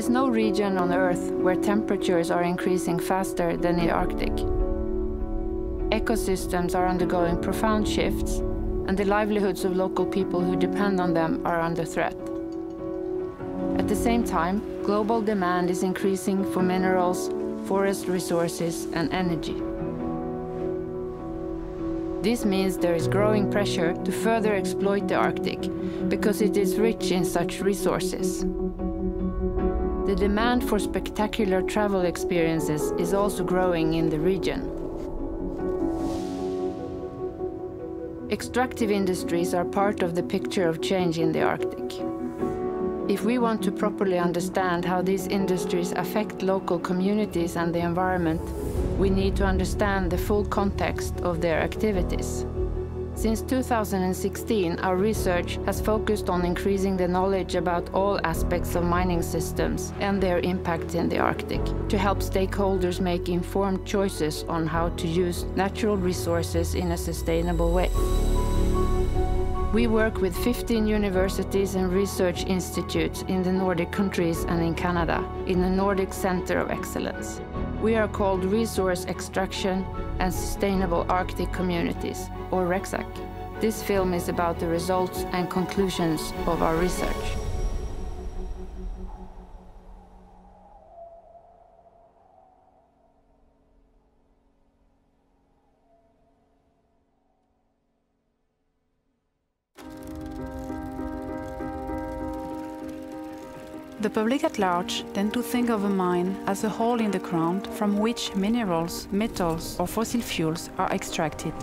is no region on Earth where temperatures are increasing faster than the Arctic. Ecosystems are undergoing profound shifts, and the livelihoods of local people who depend on them are under threat. At the same time, global demand is increasing for minerals, forest resources, and energy. This means there is growing pressure to further exploit the Arctic, because it is rich in such resources. The demand for spectacular travel experiences is also growing in the region. Extractive industries are part of the picture of change in the Arctic. If we want to properly understand how these industries affect local communities and the environment, we need to understand the full context of their activities. Since 2016, our research has focused on increasing the knowledge about all aspects of mining systems and their impact in the Arctic, to help stakeholders make informed choices on how to use natural resources in a sustainable way. We work with 15 universities and research institutes in the Nordic countries and in Canada, in the Nordic Center of Excellence. We are called Resource Extraction and Sustainable Arctic Communities, or REXSAC. This film is about the results and conclusions of our research. The public at large tend to think of a mine as a hole in the ground from which minerals, metals or fossil fuels are extracted.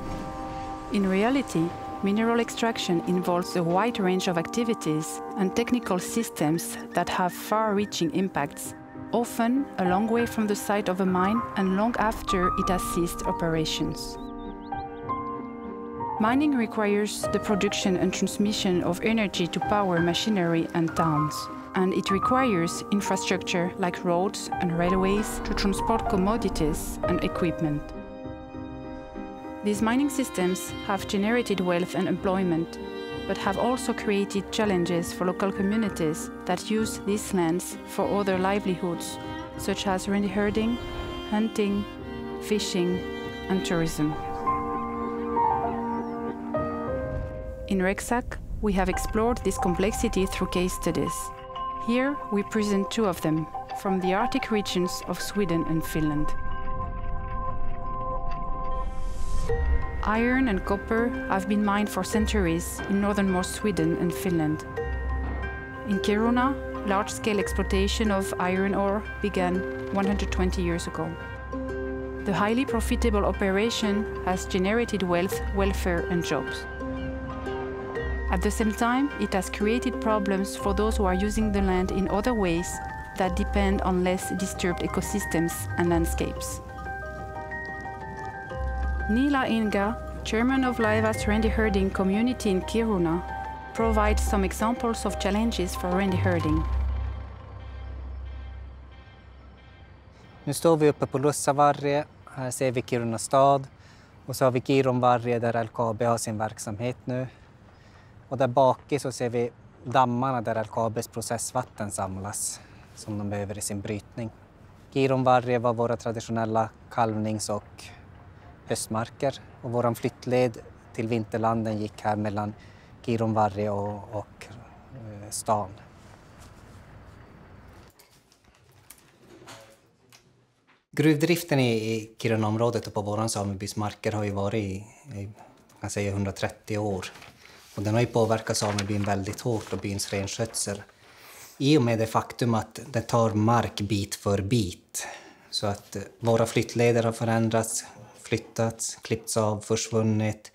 In reality, mineral extraction involves a wide range of activities and technical systems that have far-reaching impacts, often a long way from the site of a mine and long after it has ceased operations. Mining requires the production and transmission of energy to power machinery and towns. And it requires infrastructure like roads and railways to transport commodities and equipment. These mining systems have generated wealth and employment, but have also created challenges for local communities that use these lands for other livelihoods, such as reindeer herding, hunting, fishing, and tourism. In REXSAC, we have explored this complexity through case studies. Here we present two of them, from the Arctic regions of Sweden and Finland. Iron and copper have been mined for centuries in northernmost Sweden and Finland. In Kiruna, large-scale exploitation of iron ore began 120 years ago. The highly profitable operation has generated wealth, welfare and jobs. At the same time, it has created problems for those who are using the land in other ways that depend on less disturbed ecosystems and landscapes. Niila Inga, chairman of Laiva's reindeer herding community in Kiruna, provides some examples of challenges for reindeer herding. Nu står vi uppe på Lussavarre, här ser vi Kiruna stad och så har vi Kirunvarre där LKAB har sin verksamhet nu. Och där bak så ser vi dammarna där LKABs processvatten samlas som de behöver i sin brytning. Kirunvarre var våra traditionella kalvnings- och höstmarker och våran flyttled till vinterlanden gick här mellan Kirunvarre och stan. Gruvdriften i Kirunaområdet och på våran samebys marker har ju varit i kan säga 130 år. Och den har ju påverkat samebyn väldigt hårt och byns renskötsel. I och med det faktum att det tar mark bit för bit. Så att våra flyttleder har förändrats, flyttats, klippts av, försvunnit.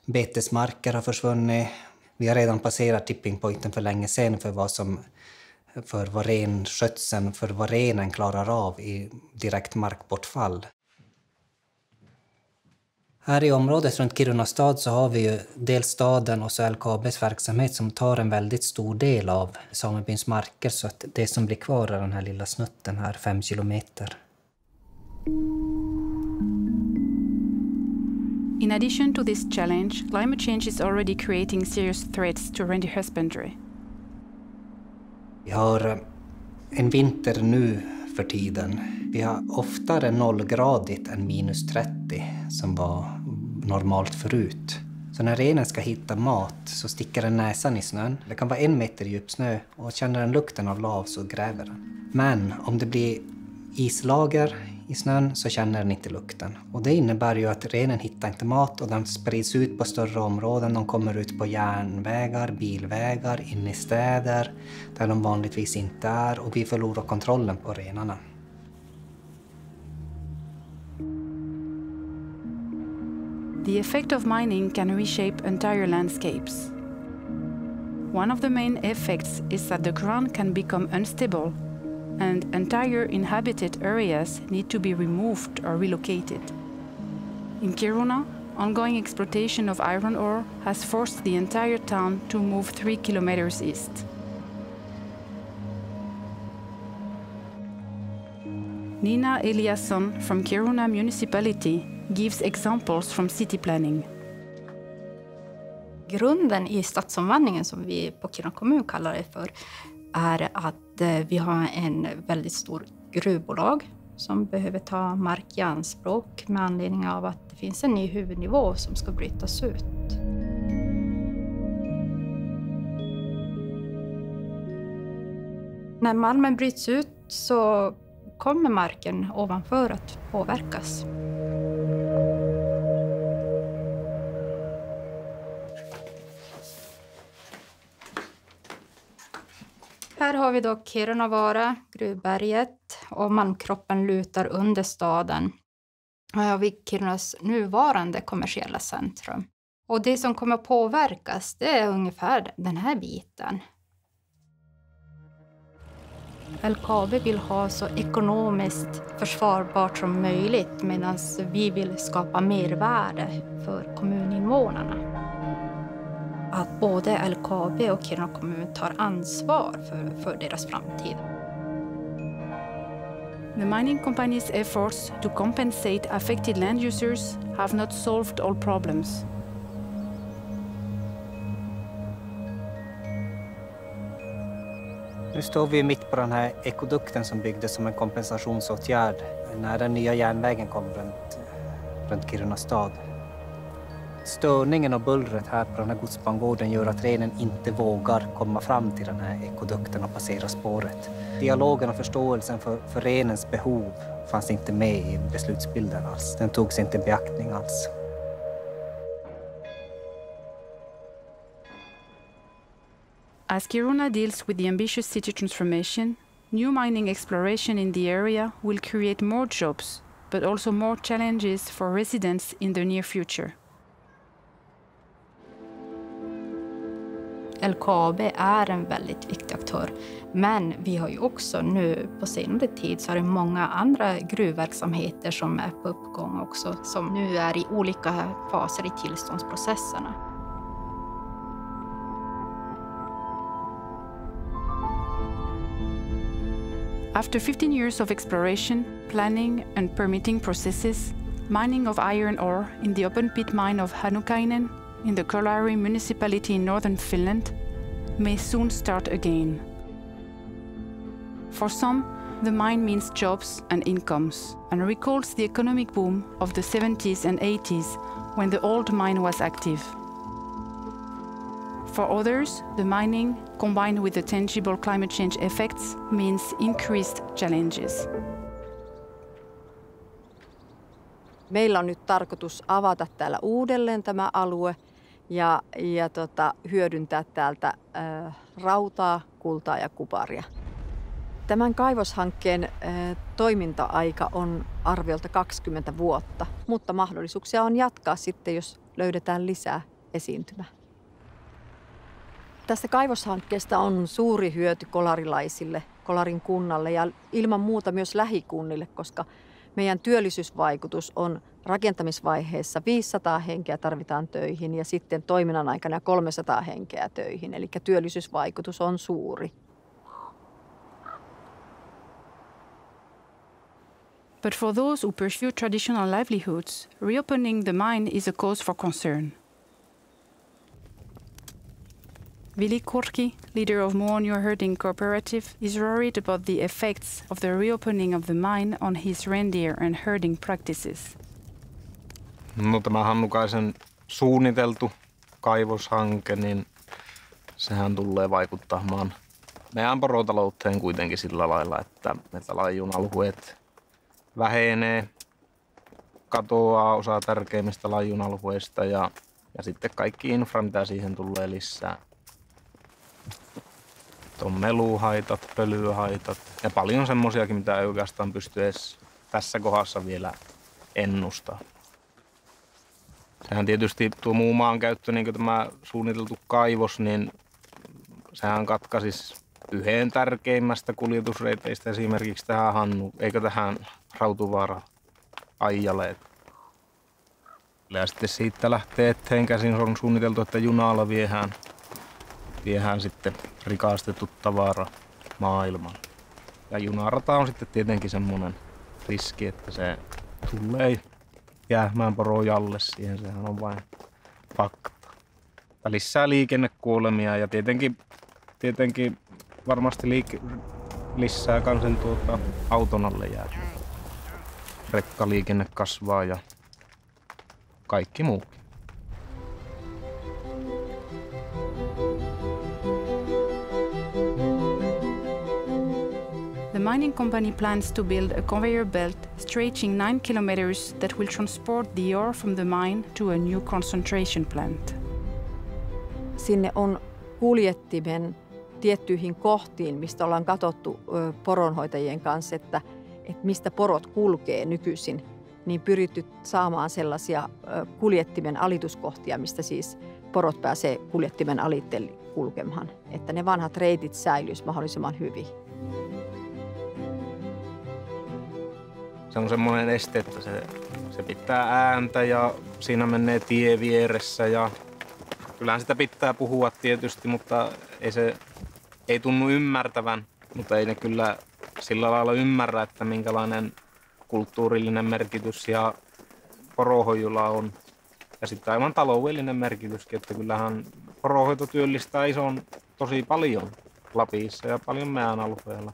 Betesmarker har försvunnit. Vi har redan passerat tipping pointen för länge sedan för vad renskötseln, för vad renen klarar av i direkt markbortfall. Här i området runt Kiruna stad så har vi ju dels staden och så LKABs verksamhet som tar en väldigt stor del av samebyns marker, så att det som blir kvar är den här lilla snutten här, 5 kilometer. In addition to this challenge, climate change is already creating serious threats to reindeer husbandry. Vi har en vinter nu för tiden. Vi har oftare 0-gradigt än minus 30 som var normalt förut. Så när renen ska hitta mat så sticker den näsan i snön. Det kan vara 1 meter djup snö och känner den lukten av lav så gräver den. Men om det blir islager i snön så känner den inte lukten. Och det innebär ju att renen hittar inte mat och den sprids ut på större områden. De kommer ut på järnvägar, bilvägar, in i städer där de vanligtvis inte är och vi förlorar kontrollen på renarna. The effect of mining can reshape entire landscapes. One of the main effects is that the ground can become unstable and entire inhabited areas need to be removed or relocated. In Kiruna, ongoing exploitation of iron ore has forced the entire town to move 3 kilometers east. Nina Eliasson from Kiruna municipality gives examples from city planning. Grunden i stadsomvandlingen som vi på Kiruna kommun kallar det för är att vi har en väldigt stor gruvbolag som behöver ta mark i anspråk med anledning av att det finns en ny huvudnivå som ska brytas ut. När malmen bryts ut så kommer marken ovanför att påverkas. Här har vi då Kirunavaara, gruvberget och malmkroppen lutar under staden. Här har vi Kirunas nuvarande kommersiella centrum. Och det som kommer att påverkas det är ungefär den här biten. LKAB vill ha så ekonomiskt försvarbart som möjligt medan vi vill skapa mervärde för kommuninvånarna. Att både LKAB och Kiruna kommun tar ansvar för deras framtid. The mining company's efforts to compensate affected land users have not solved all problems. Nu står vi mitt på den här ekodukten som byggdes som en kompensationsåtgärd när den nya järnvägen kom runt Kiruna stad. Störningen och bullret här på den här godsbangården gör att renen inte vågar komma fram till den här ekodukten och passera spåret. Dialogen och förståelsen för renens behov fanns inte med i beslutsbilden alls. Den togs inte i beaktning alls. As Kiruna deals with the ambitious city transformation, new mining exploration in the area will create more jobs, but also more challenges for residents in the near future. LKAB är en väldigt viktig aktör, men vi har ju också nu på senare tid så är det många andra gruvverksamheter som är på uppgång också, som nu är i olika faser i tillståndsprocesserna. After 15 years of exploration, planning and permitting processes, mining of iron ore in the open pit mine of Hannukainen in the Kolari municipality in northern Finland may soon start again. For some, the mine means jobs and incomes and recalls the economic boom of the 70s and 80s when the old mine was active. For others, the mining, combined with the tangible climate change effects, means increased challenges. Meillä on nyt tarkoitus avata täällä uudelleen tämä alue ja hyödyntää täältä rautaa, kultaa ja kuparia. Tämän kaivoshankkeen toiminta-aika on arviolta 20 vuotta, mutta mahdollisuuksia on jatkaa sitten, jos löydetään lisää esiintymää. Tästä kaivoshankkeesta on suuri hyöty kolarilaisille, Kolarin kunnalle ja ilman muuta myös lähikunnille, koska meidän työllisyysvaikutus on rakentamisvaiheessa 500 henkeä tarvitaan töihin ja sitten toiminnan aikana 300 henkeä töihin, eli työllisyysvaikutus on suuri. But for those who pursue traditional livelihoods, reopening the mine is a cause for concern. Vili Kurki, leader of Muonio herding cooperative, is worried about the effects of the reopening of the mine on his reindeer and herding practices. No, tämä Hannukaisen suunniteltu kaivoshanke, niin sehän tulee vaikuttamaan meidän porotalouteen kuitenkin sillä lailla, että lajunalhueet vähenee, katoaa osa tärkeimmistä lajunalhueista ja sitten kaikki infra, mitä siihen tulee lisää. On meluhaitat, pölyhaitat ja paljon semmosiakin, mitä ei oikeastaan pysty edes tässä kohdassa vielä ennustaa. Sehän tietysti tuo muu maankäyttö, niin kuin tämä suunniteltu kaivos, niin sehän katkaisisi yhden tärkeimmästä kuljetusreiteistä esimerkiksi tähän tähän Rautuvaara-Aijalle. Ja sitten siitä lähtee eteen käsin on suunniteltu, että junalla viedään sitten rikastettu tavara maailmaan. Ja junarata on sitten tietenkin semmoinen riski, että se tulee jäämään porojalle siihen, sehän on vain fakta. Lisää liikennekuolemia ja tietenkin varmasti lisää kansen auton alle jää. Rekkaliikenne kasvaa ja kaikki muukin. The mining company plans to build a conveyor belt stretching 9 kilometers that will transport the ore from the mine to a new concentration plant. Sinne on kuljettimen tiettyihin kohtiin, mistä ollaan katsottu poronhoitajien kanssa, että mistä porot kulkee nykyisin, niin pyritty saamaan sellaisia kuljettimen alituskohtia, mistä siis porot pääsee kuljettimen alitteen kulkemaan, että ne vanhat reitit säilyisivät mahdollisimman hyvin. Se on semmoinen este, että se pitää ääntä ja siinä menee tie vieressä ja kyllähän sitä pitää puhua tietysti, mutta ei tunnu ymmärtävän, mutta ei ne kyllä sillä lailla ymmärrä, että minkälainen kulttuurillinen merkitys ja poronhoidolla on. Ja sitten aivan taloudellinen merkityskin, että kyllähän poronhoito työllistää tosi paljon Lapissa ja paljon meidän alueella.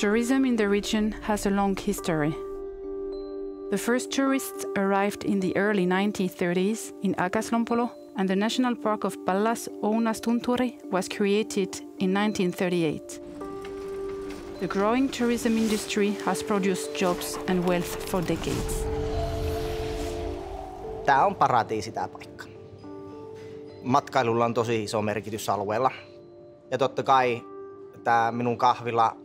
Tourism in the region has a long history. The first tourists arrived in the early 1930s in Aakaslompolo, and the National Park of Pallas Ounastunturi was created in 1938. The growing tourism industry has produced jobs and wealth for decades. Tämä on paratiisi tämä paikka. Matkailulla on tosi iso merkitys alueella. Ja totta kai tämä minun kahvila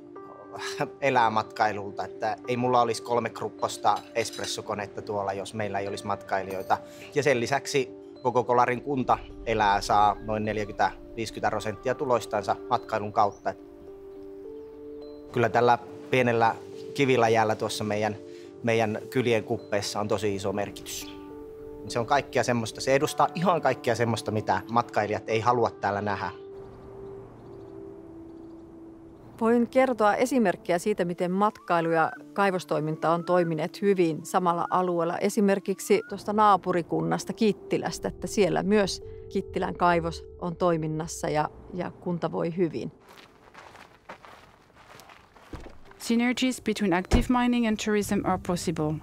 elää matkailulta, että ei mulla olisi 3 krupposta espressokonetta tuolla, jos meillä ei olisi matkailijoita. Ja sen lisäksi koko Kolarin kunta saa noin 40-50% tuloistansa matkailun kautta. Kyllä tällä pienellä kivilajällä tuossa meidän kylien kuppeessa on tosi iso merkitys. Se on kaikkea semmoista, se edustaa ihan kaikkea semmoista, mitä matkailijat ei halua täällä nähdä. Voin kertoa esimerkkejä siitä, miten matkailu ja kaivostoiminta on toimineet hyvin samalla alueella. Esimerkiksi tuosta naapurikunnasta Kittilästä, että siellä myös Kittilän kaivos on toiminnassa ja kunta voi hyvin. Synergies between active mining and tourism are possible.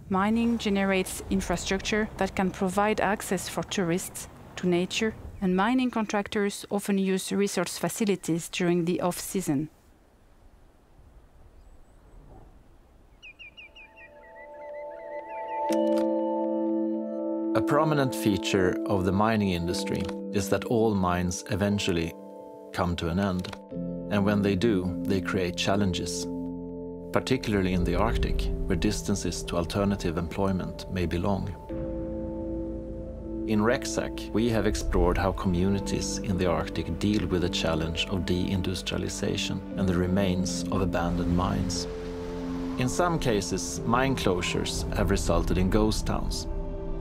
Mining generates infrastructure that can provide access for tourists to nature, and mining contractors often use resource facilities during the off-season. A prominent feature of the mining industry is that all mines eventually come to an end. And when they do, they create challenges, particularly in the Arctic, where distances to alternative employment may be long. In REXSAC, we have explored how communities in the Arctic deal with the challenge of deindustrialization and the remains of abandoned mines. In some cases, mine closures have resulted in ghost towns.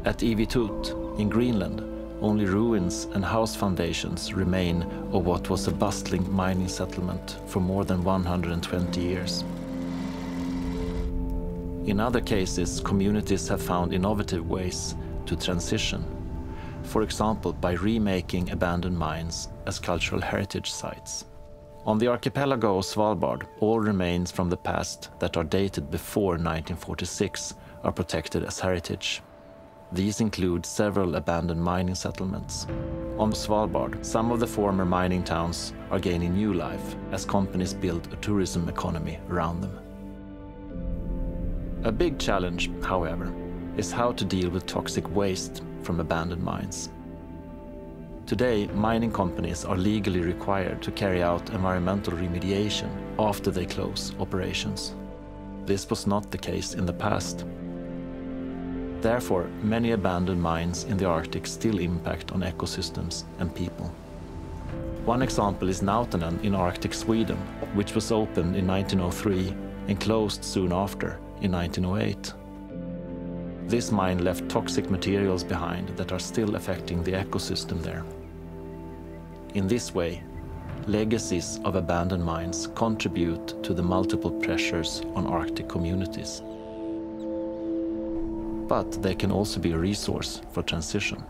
At ávvudit in Greenland, only ruins and house foundations remain of what was a bustling mining settlement for more than 120 years. In other cases, communities have found innovative ways to transition. for example by remaking abandoned mines as cultural heritage sites. On the archipelago of Svalbard, all remains from the past that are dated before 1946 are protected as heritage. These include several abandoned mining settlements. On Svalbard, some of the former mining towns are gaining new life as companies build a tourism economy around them. A big challenge, however, is how to deal with toxic waste from abandoned mines. Today, mining companies are legally required to carry out environmental remediation after they close operations. This was not the case in the past. Therefore, many abandoned mines in the Arctic still impact on ecosystems and people. One example is Nautanen in Arctic Sweden, which was opened in 1903 and closed soon after in 1908. This mine left toxic materials behind that are still affecting the ecosystem there. In this way, legacies of abandoned mines contribute to the multiple pressures on Arctic communities. But they can also be a resource for transition.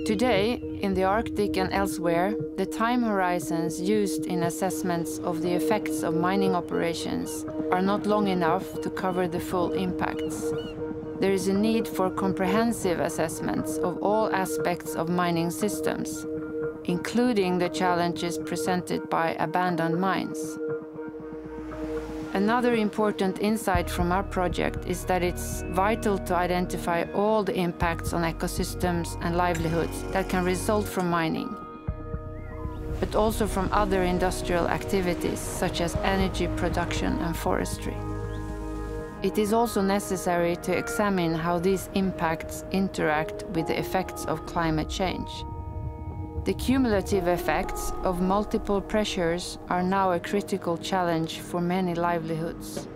Today, in the Arctic and elsewhere, the time horizons used in assessments of the effects of mining operations are not long enough to cover the full impacts. There is a need for comprehensive assessments of all aspects of mining systems, including the challenges presented by abandoned mines. Another important insight from our project is that it's vital to identify all the impacts on ecosystems and livelihoods that can result from mining, but also from other industrial activities such as energy production and forestry. It is also necessary to examine how these impacts interact with the effects of climate change. The cumulative effects of multiple pressures are now a critical challenge for many livelihoods.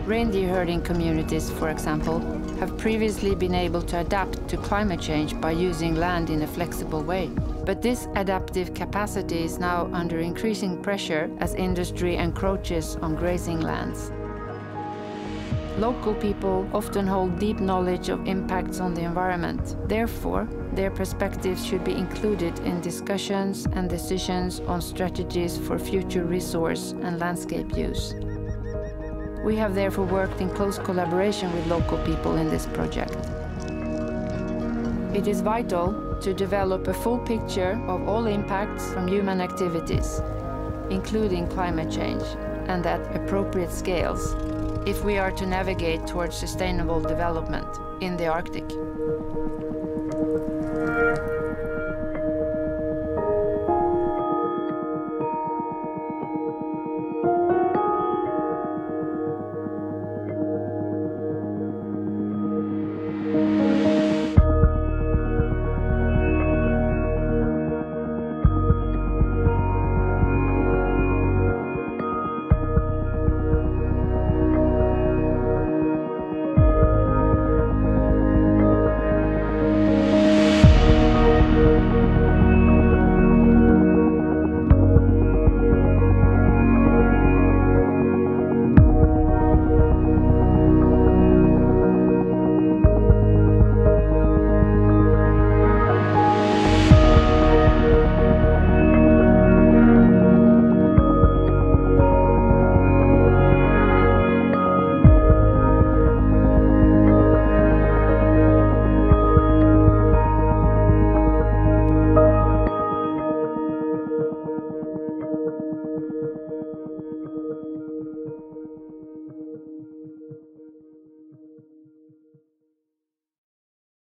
Reindeer herding communities, for example, have previously been able to adapt to climate change by using land in a flexible way. But this adaptive capacity is now under increasing pressure as industry encroaches on grazing lands. Local people often hold deep knowledge of impacts on the environment. Therefore, their perspectives should be included in discussions and decisions on strategies for future resource and landscape use. We have therefore worked in close collaboration with local people in this project. It is vital to develop a full picture of all impacts from human activities, including climate change, and at appropriate scales, if we are to navigate towards sustainable development in the Arctic.